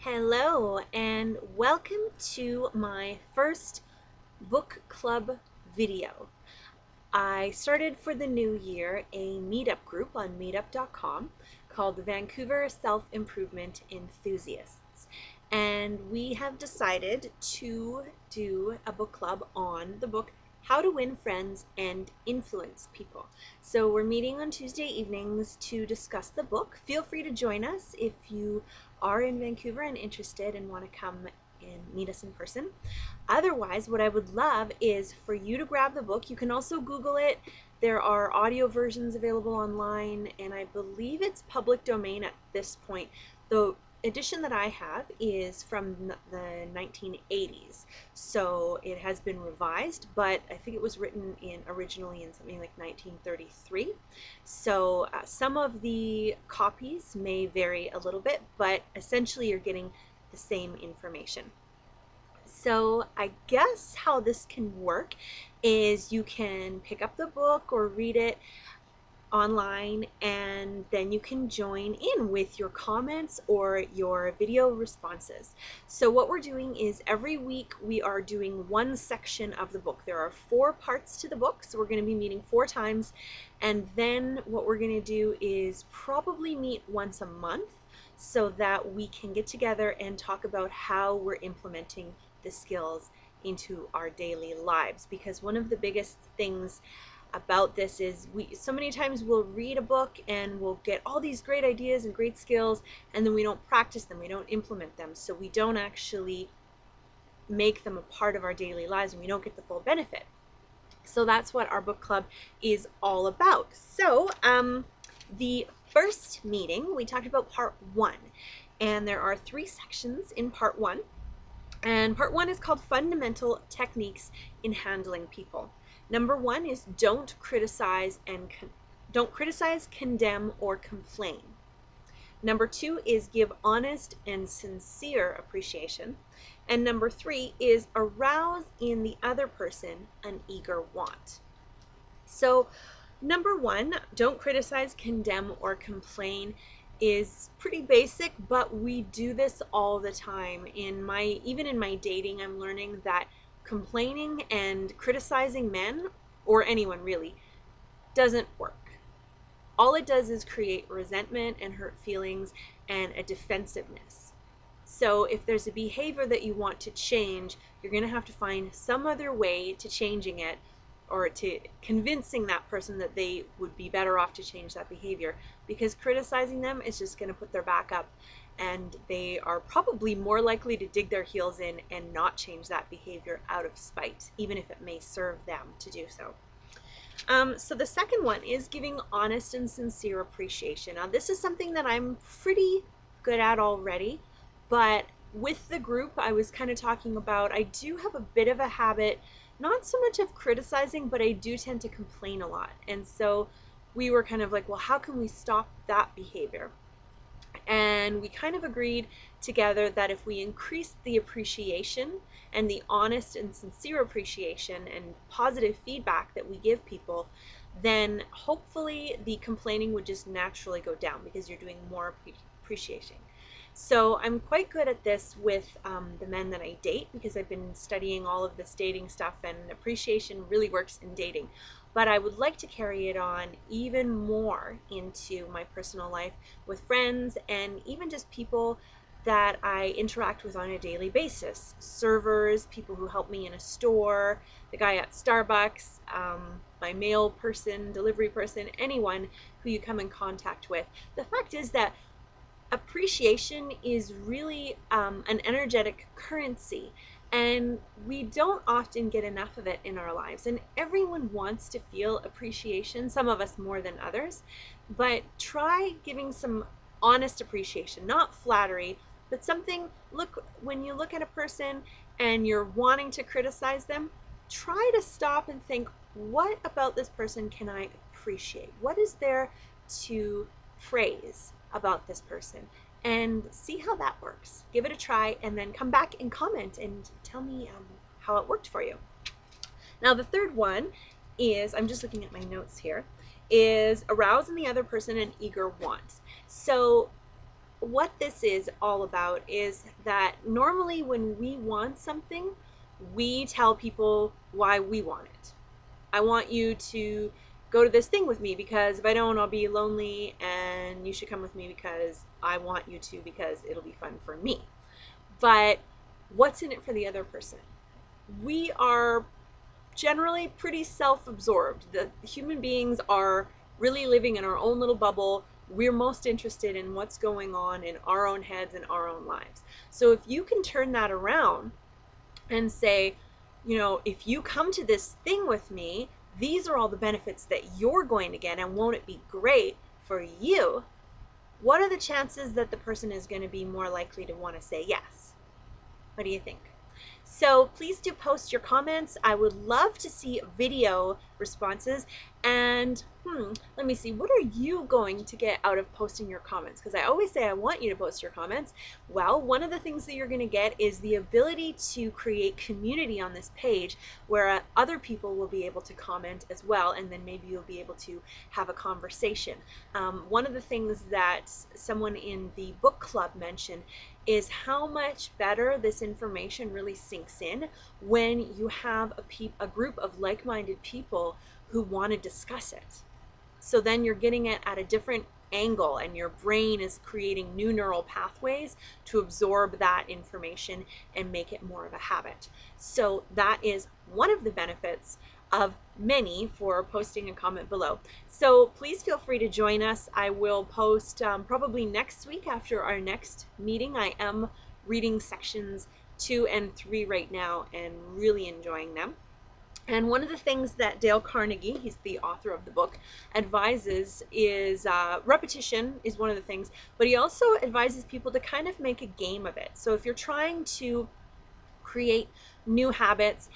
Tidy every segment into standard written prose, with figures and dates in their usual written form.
Hello and welcome to my first book club video. I started for the new year a meetup group on meetup.com called the Vancouver Self-Improvement Enthusiasts, and we have decided to do a book club on the book How to Win Friends and Influence People. So we're meeting on Tuesday evenings to discuss the book. Feel free to join us if you are in Vancouver and interested and want to come and meet us in person. Otherwise, what I would love is for you to grab the book. You can also Google it. There are audio versions available online, and I believe it's public domain at this point. The edition that I have is from the 1980s, so it has been revised, but I think it was written originally in something like 1933. So some of the copies may vary a little bit, but essentially you're getting the same information. So I guess how this can work is you can pick up the book or read it online, and then you can join in with your comments or your video responses. So what we're doing is every week we are doing one section of the book. There are 4 parts to the book, so we're going to be meeting 4 times, and then what we're going to do is probably meet once a month so that we can get together and talk about how we're implementing the skills into our daily lives. Because one of the biggest things about this is so many times we'll read a book and we'll get all these great ideas and great skills, and then we don't practice them, we don't implement them, so we don't actually make them a part of our daily lives and we don't get the full benefit. So that's what our book club is all about. So the first meeting we talked about part 1, and there are 3 sections in part 1, and part 1 is called Fundamental Techniques in Handling People. Number 1 is don't criticize, condemn, or complain. Number 2 is give honest and sincere appreciation. And number 3 is arouse in the other person an eager want. So number 1, don't criticize, condemn, or complain, is pretty basic, but we do this all the time. Even in my dating, I'm learning that complaining and criticizing men, or anyone really, doesn't work. All it does is create resentment and hurt feelings and a defensiveness. So if there's a behavior that you want to change, you're going to have to find some other way to changing it, or to convincing that person that they would be better off to change that behavior, because criticizing them is just going to put their back up, and they are probably more likely to dig their heels in and not change that behavior out of spite, even if it may serve them to do so. So the second one is giving honest and sincere appreciation. Now this is something that I'm pretty good at already, but with the group I was kind of talking about, I do have a bit of a habit, not so much of criticizing, but I do tend to complain a lot. And so we were kind of like, well, how can we stop that behavior? And we kind of agreed together that if we increased the appreciation and the honest and sincere appreciation and positive feedback that we give people, then hopefully the complaining would just naturally go down because you're doing more appreciating. So I'm quite good at this with the men that I date, because I've been studying all of this dating stuff, and appreciation really works in dating. But I would like to carry it on even more into my personal life with friends, and even just people that I interact with on a daily basis. Servers, people who help me in a store, the guy at Starbucks, my mail person, delivery person, anyone who you come in contact with. The fact is that appreciation is really an energetic currency, and we don't often get enough of it in our lives, and everyone wants to feel appreciation, some of us more than others, but try giving some honest appreciation, not flattery, but something. When you look at a person and you're wanting to criticize them, try to stop and think, what about this person can I appreciate? What is there to praise about this person? And see how that works. Give it a try, and then come back and comment and tell me how it worked for you. Now the third one is, I'm just looking at my notes here, is arouse in the other person an eager want. So what this is all about is that normally when we want something, we tell people why we want it. I want you to go to this thing with me because if I don't, I'll be lonely, and you should come with me because I want you to, because it'll be fun for me. But what's in it for the other person? We are generally pretty self-absorbed. The human beings are really living in our own little bubble. We're most interested in what's going on in our own heads and our own lives. So if you can turn that around and say, you know, if you come to this thing with me, these are all the benefits that you're going to get, and won't it be great for you? What are the chances that the person is going to be more likely to want to say yes? What do you think? So please do post your comments. I would love to see video responses. And let me see, what are you going to get out of posting your comments? Because I always say I want you to post your comments. Well, one of the things that you're going to get is the ability to create community on this page where other people will be able to comment as well, and then maybe you'll be able to have a conversation. One of the things that someone in the book club mentioned is how much better this information really sinks in when you have a group of like-minded people who want to discuss it. So then you're getting it at a different angle, and your brain is creating new neural pathways to absorb that information and make it more of a habit. So that is one of the benefits of many for posting a comment below. So please feel free to join us. I will post probably next week after our next meeting. I am reading sections 2 and 3 right now and really enjoying them. And one of the things that Dale Carnegie, he's the author of the book, advises is repetition is one of the things, but he also advises people to kind of make a game of it. So if you're trying to create new habits,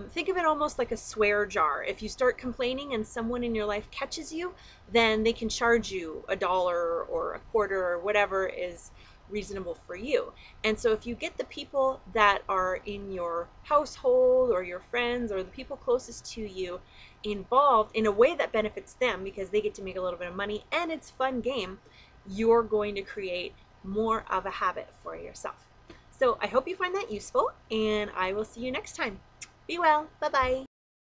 think of it almost like a swear jar. If you start complaining and someone in your life catches you, then they can charge you $1 or a quarter or whatever is reasonable for you. And so if you get the people that are in your household or your friends or the people closest to you involved in a way that benefits them because they get to make a little bit of money and it's a fun game, you're going to create more of a habit for yourself. So I hope you find that useful, and I will see you next time. Be well. Bye-bye.